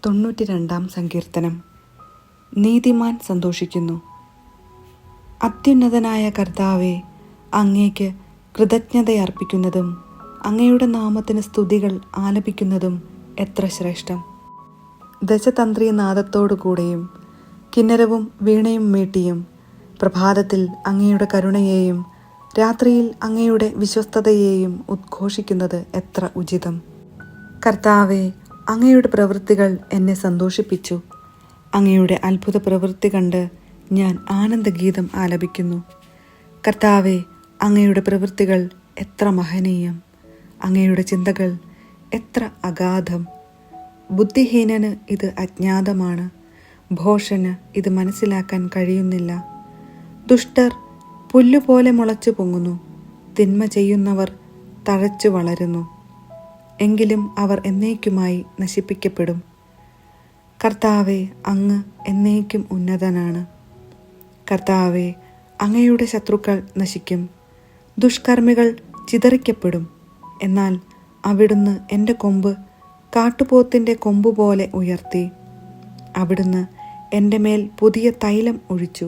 92 സങ്കീർത്തനം. നീതിമാൻ സന്തോഷിക്കുന്നു. അത്യുന്നതനായ കർത്താവേ, അങ്ങേക്ക് കൃതജ്ഞതയർപ്പിക്കുന്നതും അങ്ങയുടെ നാമത്തിന് സ്തുതികൾ ആലപിക്കുന്നതും എത്ര ശ്രേഷ്ഠം. ദശതന്ത്രി നാദത്തോടുകൂടെയും കിന്നരവും വീണയും മീട്ടിയും പ്രഭാതത്തിൽ അങ്ങയുടെ കരുണയെയും രാത്രിയിൽ അങ്ങയുടെ വിശ്വസ്തതയെയും ഉദ്ഘോഷിക്കുന്നത് എത്ര ഉചിതം. കർത്താവേ, അങ്ങയുടെ പ്രവൃത്തികൾ എന്നെ സന്തോഷിപ്പിച്ചു. അങ്ങയുടെ അത്ഭുത പ്രവൃത്തി കണ്ട് ഞാൻ ആനന്ദഗീതം ആലപിക്കുന്നു. കർത്താവേ, അങ്ങയുടെ പ്രവൃത്തികൾ എത്ര മഹനീയം. അങ്ങയുടെ ചിന്തകൾ എത്ര അഗാധം. ബുദ്ധിഹീനന് ഇത് അജ്ഞാതമാണ്, ഭോഷന് ഇത് മനസ്സിലാക്കാൻ കഴിയുന്നില്ല. ദുഷ്ടർ പുല്ലുപോലെ മുളച്ചു പൊങ്ങുന്നു, തിന്മ ചെയ്യുന്നവർ തഴച്ചു വളരുന്നു. എങ്കിലും അവർ എന്നേക്കുമായി നശിപ്പിക്കപ്പെടും. കർത്താവേ, അങ്ങ് എന്നേക്കും ഉന്നതനാണ്. കർത്താവേ, അങ്ങയുടെ ശത്രുക്കൾ നശിക്കും, ദുഷ്കർമ്മികൾ ചിതറിക്കപ്പെടും. എന്നാൽ അവിടുന്ന് എൻ്റെ കൊമ്പ് കാട്ടുപോത്തിൻ്റെ കൊമ്പുപോലെ ഉയർത്തി. അവിടുന്ന് എൻ്റെ മേൽ പുതിയ തൈലം ഒഴിച്ചു.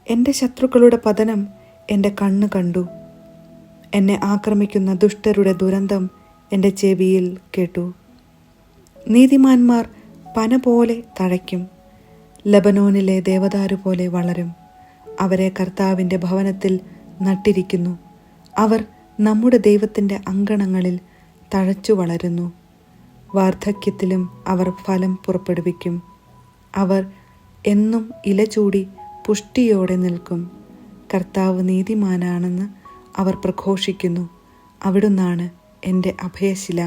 എൻ്റെ ശത്രുക്കളുടെ പതനം എൻ്റെ കണ്ണ് കണ്ടു. എന്നെ ആക്രമിക്കുന്ന ദുഷ്ടരുടെ ദുരന്തം എൻ്റെ ചെവിയിൽ കേട്ടു. നീതിമാന്മാർ പന പോലെ തഴയ്ക്കും, ലബനോനിലെ ദേവദാരു പോലെ വളരും. അവരെ കർത്താവിൻ്റെ ഭവനത്തിൽ നട്ടിരിക്കുന്നു. അവർ നമ്മുടെ ദൈവത്തിൻ്റെ അങ്കണങ്ങളിൽ തഴച്ചു വളരുന്നു. വാർദ്ധക്യത്തിലും അവർ ഫലം പുറപ്പെടുവിക്കും. അവർ എന്നും ഇല ചൂടി പുഷ്ടിയോടെ നിൽക്കും. കർത്താവ് നീതിമാനാണെന്ന് അവർ പ്രഘോഷിക്കുന്നു. അവിടുന്നാണ് എൻ്റെ അഭയശില.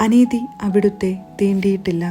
അനീതി അവിടുത്തെ തീണ്ടിയിട്ടില്ല.